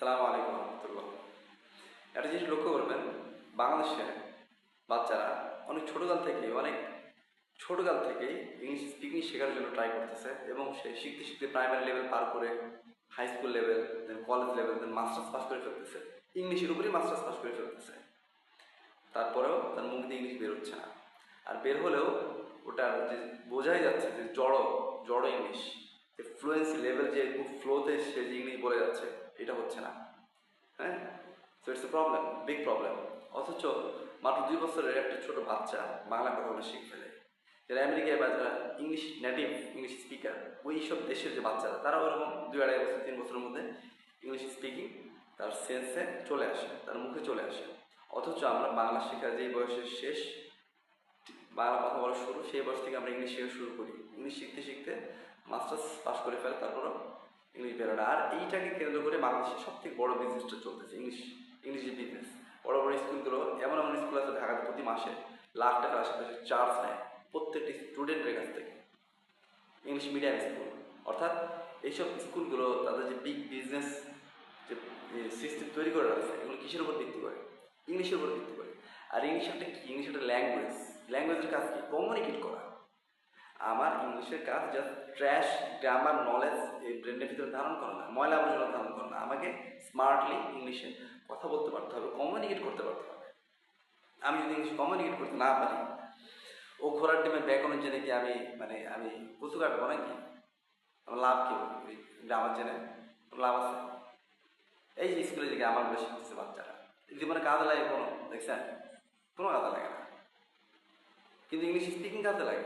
আসসালামু আলাইকুম রহমতুল্লাহ। একটা জিনিস লক্ষ্য করবেন, বাংলাদেশে বাচ্চারা অনেক ছোটকাল থেকেই ইংলিশ স্পিকিং শেখার জন্য ট্রাই করতেছে এবং সে শিখতে শিখতে প্রাইমারি লেভেল পার করে হাই স্কুল লেভেল, দেন কলেজ লেভেল, দেন মাস্টার্স পাস করে ফেলতেছে। ইংলিশের উপরেই মাস্টার্স পাস করে ফেলতেছে। তারপরেও তার মুখ দিয়ে ইংলিশ বের হচ্ছে না। আর বের হলেও ওটার যে বোঝাই যাচ্ছে যে জড় জড় ইংলিশ, যে ফ্লুয়েন্সি লেভেল, যে খুব ফ্লোতে সে যে ইংলিশ বলে যাচ্ছে, এটা হচ্ছে না। হ্যাঁ, so it's a problem, big problem. অথচ মাত্র 2 বছরের একটা ছোট বাচ্চা বাংলা কথা বলে শিখে ফেলে। যারা আমেরিকায় বা যারা ইংলিশ নেটিভ ইংলিশ স্পিকার, ওই সব দেশের যে বাচ্চারা, তারাও এরকম 2-2.5 বছর 3 বছরের মধ্যে ইংলিশ স্পিকিং তার সেন্সে চলে আসে, তার মুখে চলে আসে। অথচ আমরা বাংলা শেখার যেই বয়সের শেষ, বাংলা কথা বলা শুরু, সেই বয়স থেকে আমরা ইংলিশ শেখা শুরু করি। ইংলিশ শিখতে শিখতে মাস্টার্স পাস করে ফেলে, তারপরও ইংলিশ বেরোনা। আর এইটাকে কেন্দ্র করে বাংলাদেশের সব থেকে বড় বিজনেসটা চলতেছে, ইংলিশ বিজনেস। বড় বড় স্কুলগুলো, এমন এমন স্কুল আছে ঢাকাতে, প্রতি মাসে লাখ টাকার আশেপাশে চার্জ নেয় প্রত্যেকটি স্টুডেন্টের কাছ থেকে। ইংলিশ মিডিয়াম স্কুল, অর্থাৎ এইসব স্কুলগুলো তাদের যে বিগ বিজনেস যে সিস্টেম তৈরি করে রাখছে, এগুলো কিসের উপর ভিত্তি করে? ইংলিশের উপর ভিত্তি করে। আর ইংলিশ একটা কি? ইংলিশ একটা ল্যাঙ্গুয়েজ। ল্যাঙ্গুয়েজের কাজ কি? কমিউনিকেট করা। আমার ইংলিশের কাজ জাস্ট ট্র্যাশ গ্রামার নলেজ এই ব্রেনের ভিতরে ধারণ করা না, ময়লা আবর্জনা ধারণ করা না। আমাকে স্মার্টলি ইংলিশে কথা বলতে পারতে হবে, কমিউনিকেট করতে পারতে হবে। আমি যদি ইংলিশ কমিউনিকেট করতে না পারি, ও ঘোড়ার ডিমে ব্যাকরণ জেনে কি আমি কচু কাটবো নাকি? আমার লাভ কি? গ্রামার জেনে লাভ আছে? এই যে স্কুলে যে গ্রামারগুলো শিখতেছে বাচ্চারা, জীবনে কাজে লাগে কোনো? দেখছেন? কোনো কাজে লাগে না। কিন্তু ইংলিশ স্পিকিং কাজে লাগে,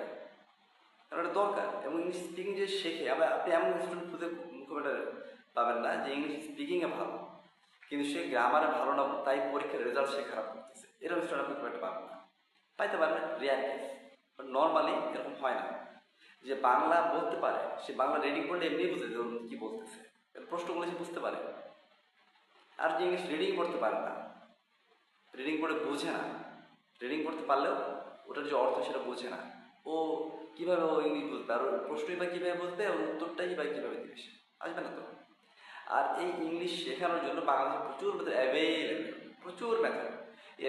কারণ এটা দরকার। এবং ইংলিশ স্পিকিং যে শেখে, আবার আপনি এমন স্টুডেন্ট খুঁজে খুব একটা পাবেন না যে ইংলিশ স্পিকিংয়ে ভালো কিন্তু সে গ্রামারে ভালো না, তাই পরীক্ষার রেজাল্ট সে খারাপ করতেছে, এরকম স্টুডেন্ট আপনি খুব একটা পাবেন না। পাইতে পারেন রেয়ার কেস, বাট নর্মালি এরকম হয় না। যে বাংলা বলতে পারে, সে বাংলা রিডিং পড়লে এমনি বুঝে যে কী বলতেছে, প্রশ্নগুলো সে বুঝতে পারে। আর যে ইংলিশ রিডিং পড়তে পারে না, রিডিং পড়ে বোঝে না, রিডিং পড়তে পারলেও ওটার যে অর্থ সেটা বোঝে না, ও কীভাবে ও ইংলিশ বুঝবে? আর ওর প্রশ্নই বা কীভাবে বুঝবে? ওর উত্তরটাই বা কীভাবে দিবে? সে আসবে না তো। আর এই ইংলিশ শেখানোর জন্য বাংলাদেশে প্রচুর মেথড অ্যাভেলেবেল, প্রচুর মেথড।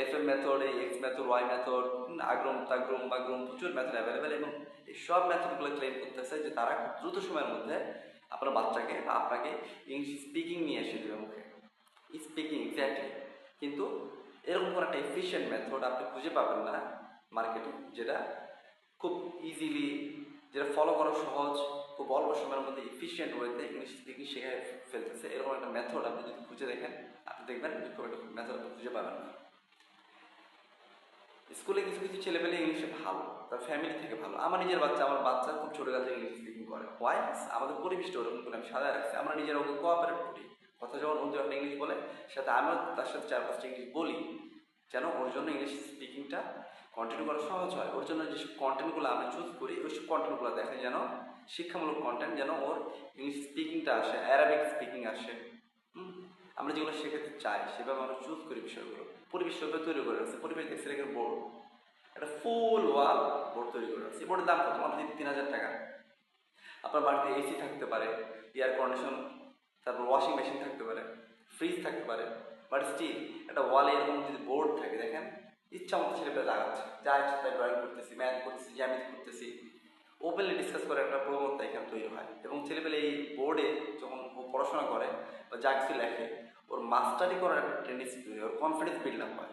এফএম মেথড, এই এক্স মেথড, ওয়াই মেথড, আগ্রম তাগ্রম বাগ্রম, প্রচুর মেথড অ্যাভেলেবেল। এবং এই সব মেথডগুলো ক্লেম করতেছে যে তারা খুব দ্রুত সময়ের মধ্যে আপনার বাচ্চাকে বা আপনাকে ইংলিশ স্পিকিং নিয়ে এসে দেবে মুখে, স্পিকিং এক্স্যাক্টলি। কিন্তু এরকম কোনো একটা এফিশিয়েন্ট মেথড আপনি খুঁজে পাবেন না মার্কেটে, যেটা খুব ইজিলি, যেটা ফলো করা সহজ, খুব অল্প সময়ের মধ্যে এফিশিয়েন্ট ওয়েতে ইংলিশ স্পিকিং শেখায় ফেলতেছে। এরকম একটা মেথড আপনি যদি খুঁজে দেখেন, আপনি দেখবেন খুব একটা মেথড আপনি খুঁজে পাবেন না। স্কুলে কিছু কিছু ছেলেপেলে ইংলিশে ভালো, তার ফ্যামিলি থেকে ভালো। আমার বাচ্চা খুব ছোটকাল থেকে ইংলিশ স্পিকিং করে। ওয়াই? আমাদের পরিবেশটা ওরকম করে আমি সাজায় রাখছি। আমরা নিজেরা ওকে কোঅপারেট করি। কথা যখন অন্য একটা ইংলিশ বলে, সাথে আমিও তার সাথে 4-5টা ইংলিশ বলি, যেন ওর জন্য ইংলিশ স্পিকিংটা কন্টিনিউ করা সহজ হয়। ওর জন্য যেসব কন্টেন্টগুলো আমি চুজ করি, ওইসব কন্টেন্টগুলো দেখে যেন শিক্ষামূলক কন্টেন্ট, যেন ওর ইংলিশ স্পিকিংটা আসে, অ্যারাবিক স্পিকিং আসে। আমরা যেগুলো শেখাতে চাই সেভাবে আমরা চুজ করি বিষয়গুলো। পরিবেশ সেভাবে তৈরি করে রাখছি। পরিবেশ দেখছে রেখে বোর্ড, একটা ফুল ওয়াল বোর্ড তৈরি করে রাখছি। বোর্ডের দাম কত? মাত্র 3,000 টাকা। আপনার বাড়িতে এসি থাকতে পারে, এয়ার কন্ডিশন, তারপর ওয়াশিং মেশিন থাকতে পারে, ফ্রিজ থাকতে পারে, বাট স্টিল একটা ওয়ালে এরকম যদি বোর্ড থাকে, দেখেন ইচ্ছা মতো ছেলেপেলে লাগাচ্ছে, যা ইচ্ছা তাই ড্রয়িং করতেছি, ম্যাথ করতেছি, জ্যামিতি করতেছি, ওপেনলি ডিসকাস করে একটা প্রবণতা এখানে তৈরি হয়। এবং ছেলেপেলে এই বোর্ডে যখন ও পড়াশোনা করে বা যা কিছু লেখে, ওর মাস্টারি করার একটা টেন্ডেন্সি তৈরি হয়, ওর কনফিডেন্স বিল্ড আপ হয়।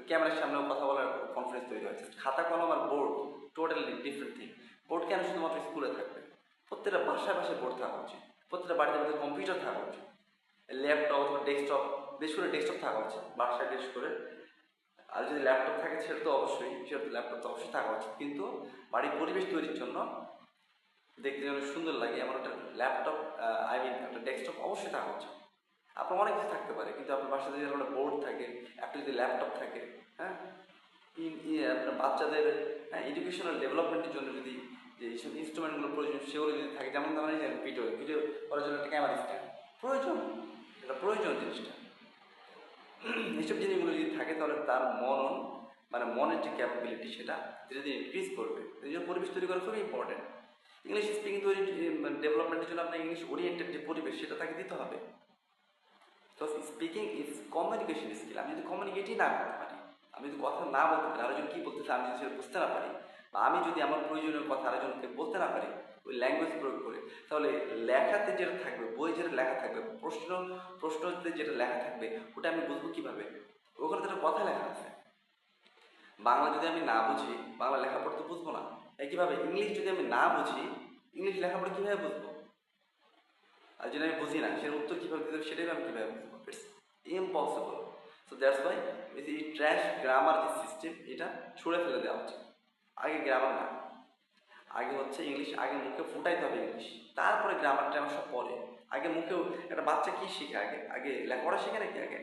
ক্যামেরার সামনেও কথা বলার কনফিডেন্স তৈরি হয়। খাতা কলম আর board totally different thing. Board কেন শুধুমাত্র স্কুলে থাকবে? প্রত্যেকটা বাসায় বাসায় বোর্ড থাকা উচিত, প্রত্যেকটা বাড়িতে বাড়িতে কম্পিউটার থাকা উচিত, ল্যাপটপ অথবা ডেস্কটপ, বেশ করে ডেস্কটপ থাকা উচিত বাসায়, বেশ করে। আর যদি ল্যাপটপ থাকে সেটা তো অবশ্যই, ল্যাপটপ তো অবশ্যই থাকা উচিত। কিন্তু বাড়ির পরিবেশ তৈরির জন্য, দেখতে যেন সুন্দর লাগে, এমন একটা ল্যাপটপ, একটা ডেস্কটপ অবশ্যই থাকা উচিত। আপনার অনেক কিছু থাকতে পারে, কিন্তু আপনার বাসাতে যদি একটা বোর্ড থাকে, একটা যদি ল্যাপটপ থাকে, হ্যাঁ, আপনার বাচ্চাদের এডুকেশনাল ডেভেলপমেন্টের জন্য যদি যে এইসব ইনস্ট্রুমেন্টগুলো প্রয়োজন, সেগুলো যদি থাকে, যেমন ধরেন ভিডিও করার জন্য একটা ক্যামেরা স্ট্যান্ড প্রয়োজন, এটা প্রয়োজন জিনিসটা। এইসব জিনিসগুলো যদি থাকে, তাহলে তার মনের যে ক্যাপাবিলিটি, সেটা ধীরে ধীরে ইনক্রিজ করবে। এই জন্য পরিবেশ তৈরি করা খুবই ইম্পর্টেন্ট। ইংলিশ স্পিকিং তৈরি ডেভেলপমেন্টের জন্য আপনার ইংলিশ ওরিয়েন্টেড যে পরিবেশ, সেটা তাকে দিতে হবে। তো স্পিকিং ইজ কমিউনিকেশন স্কিল। আমি যদি কমিউনিকেটই না করতে পারি, আমি যদি কথা না বলতে পারি, আরেকজন কী বলতেছে আমি যদি সেটা বুঝতে না পারি, বা আমি যদি আমার প্রয়োজনীয় কথা আরেকজনকে বলতে না পারি ওই ল্যাঙ্গুয়েজ প্রয়োগ করে, তাহলে লেখাতে যেটা থাকবে, বই যেটা লেখা থাকবে, প্রশ্নতে যেটা লেখা থাকবে ওটা আমি বুঝবো কীভাবে? ওখানে তো একটা কথা লেখা আছে। বাংলা যদি আমি না বুঝি, বাংলা লেখাপড়া তো বুঝবো না। একইভাবে ইংলিশ যদি আমি না বুঝি, ইংলিশ লেখাপড়া কীভাবে বুঝবো? আর যদি আমি বুঝি না সেটার উত্তর কীভাবে দিতে হবে সেটাই আমি কীভাবে বুঝবো? It's impossible. So that's why এই ট্র্যাশ গ্রামার যে সিস্টেম, এটা ছুঁড়ে ফেলে দেওয়া উচিত। আগে গ্রামার না, আগে হচ্ছে ইংলিশ, আগে মুখে ফুটাইতে হবে ইংলিশ, তারপরে গ্রামার ট্রামার সব পরে। আগে মুখেও একটা বাচ্চা কী শিখে? আগে আগে লেখাপড়া শেখে নাকি? আগে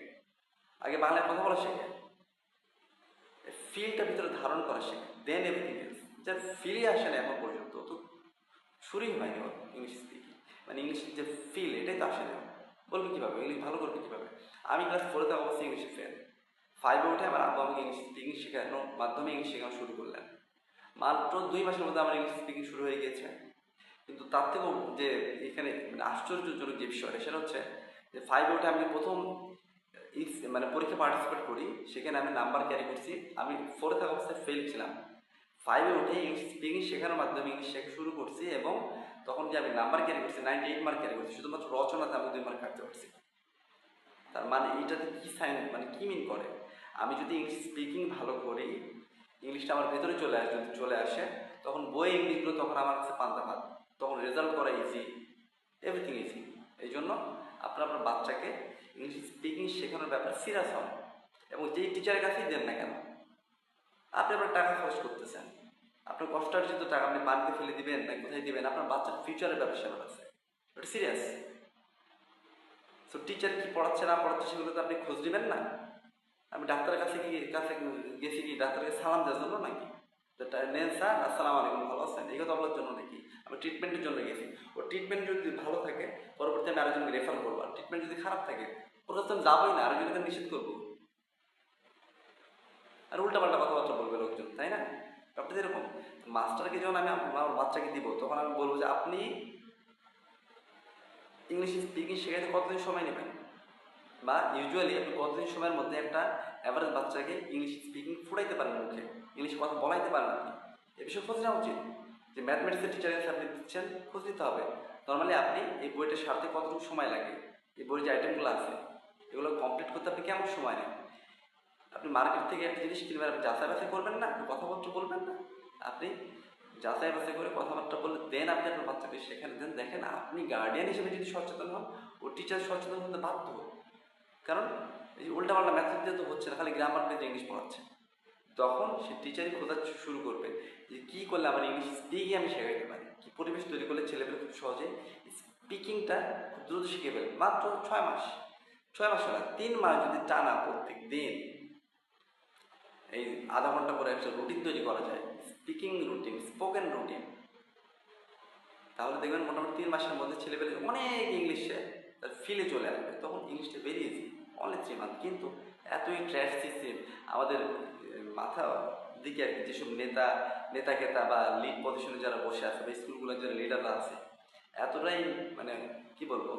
আগে বাংলায় কথা বলা শেখে, ফিলটা ভিতরে ধারণ করা শেখে, দেন এভরিথিং এলস। যার ফিলই আসে না এখন পর্যন্ত, তো শুরুই হয়নি ওর ইংলিশ স্পিকিং, মানে ইংলিশের যে ফিল এটাই তো আসে না। বলবে কীভাবে? ইংলিশ ভালো করবে কীভাবে? আমি ক্লাস 4 থাকা অবশ্যই ইংলিশে ফেল। 5-এ উঠে আমার আব্বু আমাকে ইংলিশ স্পিকিং শেখানোর মাধ্যমে ইংলিশ শেখানো শুরু করলেন। মাত্র 2 মাসের মধ্যে আমার ইংলিশ স্পিকিং শুরু হয়ে গিয়েছে। কিন্তু তার থেকেও যে এখানে মানে আশ্চর্যজনক যে বিষয়টা সেটা হচ্ছে যে 5-এ উঠে আমি প্রথম মানে পরীক্ষা পার্টিসিপেট করি, সেখানে আমি নাম্বার ক্যারি করছি। আমি 4-এ থাকা অবস্থায় ফেল ছিলাম। 5-এ উঠে ইংলিশ স্পিকিং শেখানোর মাধ্যমে ইংলিশ শেখা শুরু করছি, এবং তখন যে আমি নাম্বার ক্যারি করছি 98 মার্ক ক্যারি করছি, শুধুমাত্র রচনাতে আমি 2 মার্ক কাটতে পারছি। তার মানে এইটাতে কী সাইন, মানে কী মিন করে? আমি যদি ইংলিশ স্পিকিং ভালো করি, ইংলিশটা আমার ভেতরে চলে আসে, তখন বই ইংলিশগুলো তখন আমার কাছে পান্তা ভাত, তখন রেজাল্ট করা ইজি, এভরিথিং ইজি। এই জন্য আপনার বাচ্চাকে ইংলিশ স্পিকিং শেখানোর ব্যাপারে সিরিয়াস হন, এবং যেই টিচারের কাছেই দেন না কেন, আপনি আপনার টাকা খরচ করতেছেন, আপনার কষ্টার্জিত টাকা আপনি পানিতে ফেলে দিবেন না কোথায় দিবেন? আপনার বাচ্চার ফিউচারের ব্যবসা আছে, ওটা সিরিয়াস। সো টিচার কী পড়াচ্ছে না পড়াচ্ছে সেগুলো তো আপনি খোঁজ নেবেন না। আমি ডাক্তারের কাছে গেছি কি ডাক্তারকে সালাম দেওয়ার জন্য নাকি? নেন স্যার, আসসালামু আলাইকুম, ভালো আছেন, এই কথা বলার জন্য নাকি? আমি ট্রিটমেন্টের জন্য গেছি। ও ট্রিটমেন্ট যদি ভালো থাকে পরবর্তী আমি আরেকজনকে রেফার করবো, আর ট্রিটমেন্ট যদি খারাপ থাকে ওর কাছে আমি যাবোই না, আরেকজনকে নিষেধ করবো, আর উল্টাপাল্টা কথাবার্তা বলবে লোকজন, তাই না? ব্যাপারটা এরকম। মাস্টারকে যখন আমি আমার বাচ্চাকে দিব, তখন আমি বলবো যে আপনি ইংলিশ স্পিকিং শেখাতে কতদিন সময় নেবেন, বা ইউজুয়ালি আপনি কতদিন সময়ের মধ্যে একটা অ্যাভারেজ বাচ্চাকে ইংলিশ স্পিকিং ফুটাইতে পারেন, মুখে ইংলিশ কথা বলাইতে পারেন আপনি, এ বিষয়ে খোঁজ নেওয়া উচিত। যে ম্যাথমেটিক্সের টিচারের কাছে আপনি দিচ্ছেন, খোঁজ নিতে হবে। নর্মালি আপনি এই বইটা সারতে কতটুকু সময় লাগে, এই বইয়ের যে আইটেমগুলো আছে এগুলো কমপ্লিট করতে আপনি কেমন সময় নেন? আপনি মার্কেট থেকে একটা জিনিস কিনবেন, আপনি যাচাই বাছাই করবেন না, কথাবার্তা বলবেন না, আপনি যাচাই বাছাই করে কথাবার্তা বললে দেন আপনি আপনার বাচ্চাকে সেখানে দেন। দেখেন, আপনি গার্ডিয়ান হিসেবে যদি সচেতন হন, ও টিচার সচেতন হতে বাধ্য। কারণ এই উল্টাপাল্টা মেথড দিয়ে তো হচ্ছে না, খালি গ্রামার দিয়ে ইংলিশ পড়াচ্ছে। তখন সে টিচারই খোঁজা শুরু করবে যে কী করলে আমার ইংলিশ স্পিকিং আমি শেখাইতে পারি, কী পরিবেশ তৈরি করলে ছেলেমেয়ে খুব সহজে স্পিকিংটা খুব দ্রুত শিখে ফেলে। মাত্র 6 মাস না, 3 মাস যদি টানা প্রত্যেক দিন এই আধা ঘন্টা করে একটা রুটিন তৈরি করা যায়, স্পিকিং রুটিন, স্পোকেন রুটিন, তাহলে দেখবেন মোটামুটি 3 মাসের মধ্যে ছেলেপেলে অনেক ইংলিশে তার ফিলে চলে আসবে। তখন ইংলিশটা বেরিয়েছি অনলি 3 মান্থ। কিন্তু এতই ট্র্যাশ সিস্টেম আমাদের মাথা দিকে আর কি, যেসব নেতা বা লিড পজিশনে যারা বসে আছে বা স্কুলগুলোর যারা লিডাররা আছে, এতটাই মানে কি বলবো,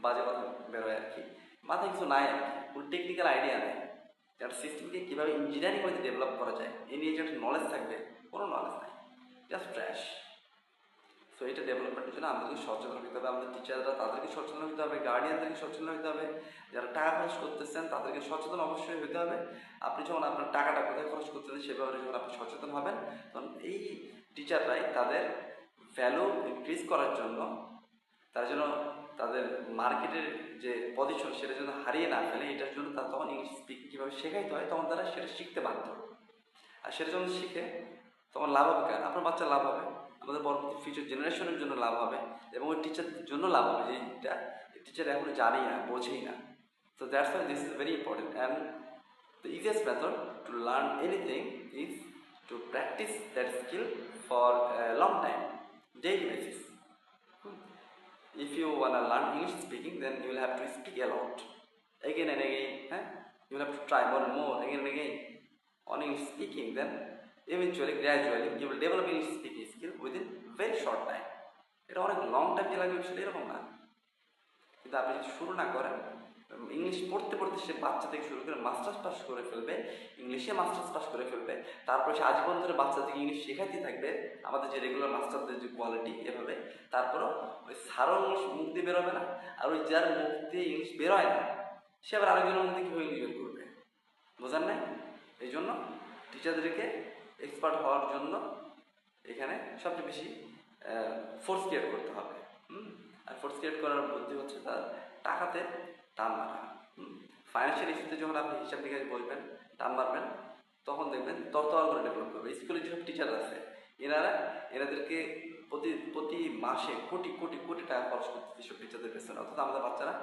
বাজে কথা বেরোয় আর কি, মাথায় কিছু নাই আর কি, কোনো টেকনিক্যাল আইডিয়া নেই একটা সিস্টেমকে কীভাবে ইঞ্জিনিয়ারিং মধ্যে ডেভেলপ করা যায় এই নিয়ে যে একটা নলেজ থাকবে, কোনো নলেজ নাই, জাস্ট ট্র্যাশ। সো এটা ডেভেলপমেন্টের জন্য আমাদেরকে সচেতন হতে হবে, আমাদের টিচাররা তাদেরকে সচেতন হতে হবে, গার্ডিয়ানদেরকে সচেতন হতে হবে, যারা টাকা খরচ করতেছেন তাদেরকে সচেতন অবশ্যই হতে হবে। আপনি যখন আপনার টাকাটা কোথায় খরচ করতেছেন সে ব্যাপারে যখন আপনি সচেতন হবেন, তখন এই টিচাররাই তাদের ভ্যালু ইনক্রিজ করার জন্য, তার জন্য তাদের মার্কেটের যে পজিশন সেটা যেন হারিয়ে না ফেলে, এটার জন্য তারা তখন ইংলিশ স্পিকিং কীভাবে শেখাইতে হয় তখন তারা সেটা শিখতে বাধ্য। আর সেটা যখন শিখে তখন লাভ হবে কার? আপনার বাচ্চা লাভ হবে, আমাদের পরবর্তী ফিউচার জেনারেশনের জন্য লাভ হবে, এবং ওই টিচারদের জন্য লাভ হবে যে এইটা টিচার এখনো জানেই না, বোঝেই না। So that's why this is very important, and the easiest method to learn anything is to practice that skill for a long time, daily basis. If you want to learn English speaking, then you will have to speak a lot, again and again. You will have to try more and more, again and again on English speaking. Then eventually, gradually, you will develop English speaking skill within very short time. এটা অনেক long time যে লাগবে সেটা এরকম না, কিন্তু আপনি যদি শুরু না করেন ইংলিশ পড়তে পড়তে সে বাচ্চা থেকে শুরু করে মাস্টার্স পাস করে ফেলবে, ইংলিশে মাস্টার্স পাস করে ফেলবে, তারপরে সে আজীবন ধরে বাচ্চাদেরকে ইংলিশ শেখাতে থাকবে আমাদের যে রেগুলার মাস্টারদের যে কোয়ালিটি এভাবে। তারপরও ওই স্যারও ইংলিশ মুখ দিয়ে বেরোবে না, আর ওই যার মুখ দিয়ে ইংলিশ বেরোয় না সে আবার আরেকজনের মুখ দিয়ে কীভাবে ইংলিশ বের করবে, বোঝার নাই? এই জন্য টিচারদেরকে এক্সপার্ট হওয়ার জন্য এখানে সবচেয়ে বেশি ফোর্স ক্রিয়েট করতে হবে। আর ফোর্স ক্রিয়েট করার বুদ্ধি হচ্ছে তার টাকাতে টান মারা। ফাইন্যান্সিয়াল ইস্যুতে যখন আপনি হিসাব নিকাশ বলবেন, টান মারবেন, তখন দেখবেন তরতর করে ডেভেলপ করবে। স্কুলে যেসব টিচার আছে এনাদেরকে প্রতি মাসে কোটি কোটি কোটি টাকা খরচ করতে যেসব টিচারদের পেছনে, অর্থাৎ আমাদের বাচ্চারা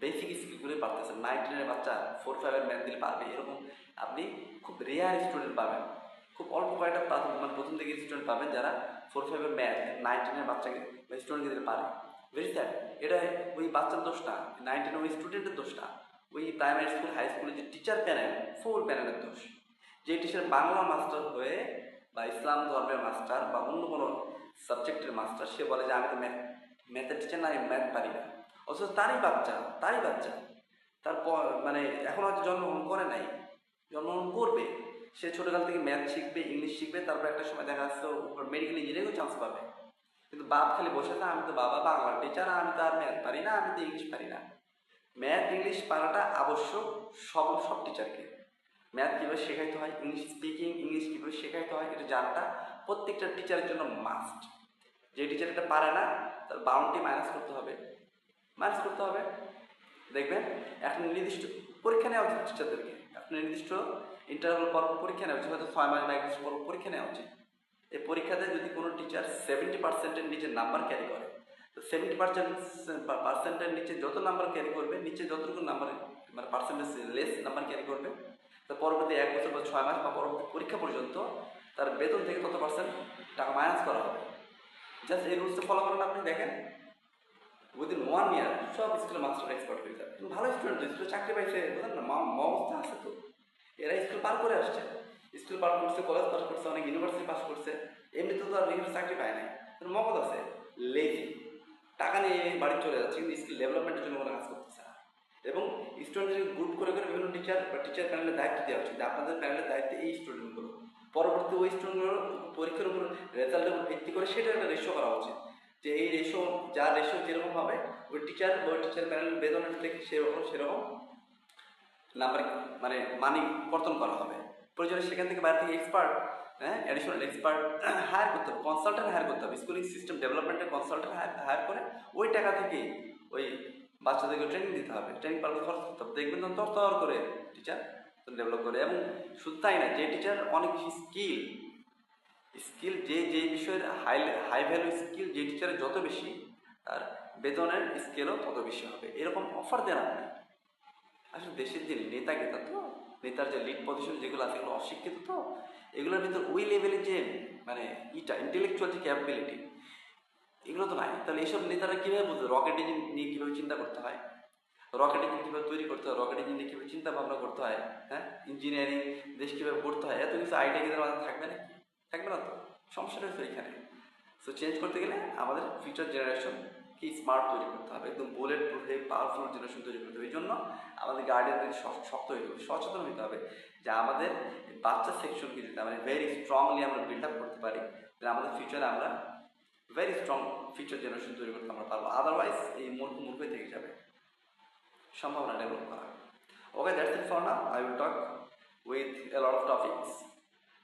বেসিক স্কিলগুলোই পারতেছে। 9, 10-এর বাচ্চা 4, 5-এর ম্যাথ দিলে পারবে, এরকম আপনি খুব রেয়ার স্টুডেন্ট পাবেন, খুব অল্প কয়েকটা মানে প্রথম দিকে স্টুডেন্ট পাবেন যারা 4, 5-এর ম্যাথ 9, 10-এর বাচ্চাকে বা স্টুডেন্টকে দিতে পারে। Very sad. এটা ওই বাচ্চার দোষ না, 9, 10 ওই স্টুডেন্টের দোষ না, ওই প্রাইমারি স্কুল হাই স্কুলের যে টিচার প্যানেল, ফুল প্যানেলের দোষ। যে টিচার বাংলা মাস্টার হয়ে বা ইসলাম ধর্মের মাস্টার বা অন্য কোনো সাবজেক্টের মাস্টার, সে বলে যে আমি তো ম্যাথের টিচার না, আমি ম্যাথ পারি না, অথচ তারই বাচ্চা তারপর মানে এখন হয়তো জন্মগ্রহণ করে নাই, জন্মগ্রহণ করবে, সে ছোটোকাল থেকে ম্যাথ শিখবে, ইংলিশ শিখবে, তারপর একটা সময় দেখা যাচ্ছে মেডিকেল ইঞ্জিনিয়ারিংও চান্স পাবে। কিন্তু বাপ খালি বসে না, আমি তো বাবা বাংলার টিচার, আমি তো আর ম্যাথ পারি না, আমি তো ইংলিশ পারি না। ম্যাথ ইংলিশ পারাটা আবশ্যক সব টিচারকে। ম্যাথ কীভাবে শেখাইতে হয়, ইংলিশ স্পিকিং, ইংলিশ কীভাবে শেখাইতে হয়, এটা জানাটা প্রত্যেকটা টিচারের জন্য মাস্ট। যে টিচার এটা পারে না তার বাউন্ডারি মাইনাস করতে হবে। দেখবেন একটা নির্দিষ্ট পরীক্ষা নেওয়া উচিত টিচারদেরকে, একটা নির্দিষ্ট ইন্টারভাল পর পরীক্ষা নেওয়া উচিত, হয়তো 6 মাস বা 1 বছর পর পরীক্ষা নেওয়া উচিত। এই পরীক্ষাতে যদি কোনো টিচার 70%-এর নিচে নাম্বার ক্যারি করে, তো 70%-এর নিচে যত নাম্বার ক্যারি করবে, নিচে যতটুকু নাম্বার মানে পার্সেন্টেজ লেস নাম্বার ক্যারি করবে, তো পরবর্তী 1 বছর বা 6 মাস বা পরবর্তী পরীক্ষা পর্যন্ত তার বেতন থেকে তত পার্সেন্ট টাকা মাইনাস করা হবে। জাস্ট এই রুলসটা ফলো করেন, আপনি দেখেন উইদিন 1 ইয়ার সব স্কুলে মাস্টার এক্সপার্ট হয়ে যাবে। ভালো স্টুডেন্ট, স্কুলে চাকরি পাইছে, বুঝলেন না, অবস্থা আছে তো। এরা স্কুল পার করে আসছে, স্কুল পার করছে, কলেজ পাস করছে, অনেক ইউনিভার্সিটি পাস করছে, এমনিতে তো আর রেগুলার চাকরি পায় নাই, মগজ আছে, লেজি, টাকা নিয়ে বাড়ি চলে যাচ্ছে, কিন্তু স্কিল ডেভেলপমেন্টের জন্য কোনো কাজ করতেছে না। এবং স্টুডেন্টদের গ্রুপ করে বিভিন্ন টিচার বা টিচার প্যানেলের দায়িত্ব দেওয়া উচিত, আপনাদের প্যানেলের দায়িত্ব এই স্টুডেন্টগুলো, পরবর্তী ওই স্টুডেন্টগুলোর পরীক্ষার উপর রেজাল্টের উপর ভিত্তি করে সেটা একটা রেশিও করা উচিত, যে এই রেশিও যার রেশিও যেরকম হবে ওই টিচার প্যানেল বেতনের থেকে সেরকম নাম্বার মানে মানি কর্তন করা হবে। প্রয়োজনে সেখান থেকে বাইরে থেকে এক্সপার্ট, অ্যাডিশনাল এক্সপার্ট হায়ার করতে হবে, কনসালটেন্ট হায়ার করতে হবে, স্কুলিং সিস্টেম ডেভেলপমেন্টের কনসালটেন্ট হায়ার করে ওই টাকা থেকে ওই বাচ্চাদেরকে ট্রেনিং দিতে হবে, ট্রেনিং পারপাস খরচ করতে হবে। দেখবেন তখন তর করে টিচার ডেভেলপ করে। এবং শুধু তাই না, যে টিচার অনেক বেশি স্কিল যে বিষয়ের হাই ভ্যালু স্কিল যে টিচারের যত বেশি, তার বেতনের স্কেলও তত বেশি হবে। এরকম অফার দেন আপনি। আসলে দেশের যে নেতার যে লিড পজিশন যেগুলো আছে এগুলো অশিক্ষিত, তো এগুলোর ভিতর ওই লেভেলের যে মানে ইন্টেলেকচুয়াল যে ক্যাপাবিলিটি এগুলো তো নাই। তাহলে এইসব নেতারা কীভাবে বুঝবে রকেট ইঞ্জিন নিয়ে কীভাবে চিন্তা করতে হয়, রকেট ইঞ্জিন কীভাবে তৈরি করতে হয়, রকেট ইঞ্জিন নিয়ে কীভাবে চিন্তা ভাবনা করতে হয়, ইঞ্জিনিয়ারিং দেশ কীভাবে করতে হয়, এত কিছু আইডিয়া কিন্তু আমাদের থাকবে না তো। সমস্যাটা হচ্ছে এখানে। সো চেঞ্জ করতে গেলে আমাদের ফিউচার জেনারেশনকে স্মার্ট তৈরি করতে হবে, একদম বুলেট প্রুফ পাওয়ারফুল জেনারেশন তৈরি করতে হবে। এই জন্য আমাদের গার্ডিয়ানদের শক্ত হতে হবে, সচেতন হতে হবে যে আমাদের বাচ্চা সেকশনকে যদি আমরা ভেরি স্ট্রংলি আমরা বিল্ড আপ করতে পারি, তাহলে আমাদের ফিউচারে আমরা ভেরি স্ট্রং ফিউচার জেনারেশন তৈরি করতে আমরা পারবো। আদারওয়াইজ এই মূর্খই থেকে যাবে, সম্ভাবনা ডেভেলপ করা। Okay, that's it for now. I will talk with a lot of topics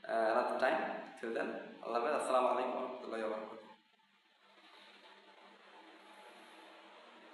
another time. Till then, Allah Hafiz. Assalamu alaikum wa rahmatullahi wa barakatuh.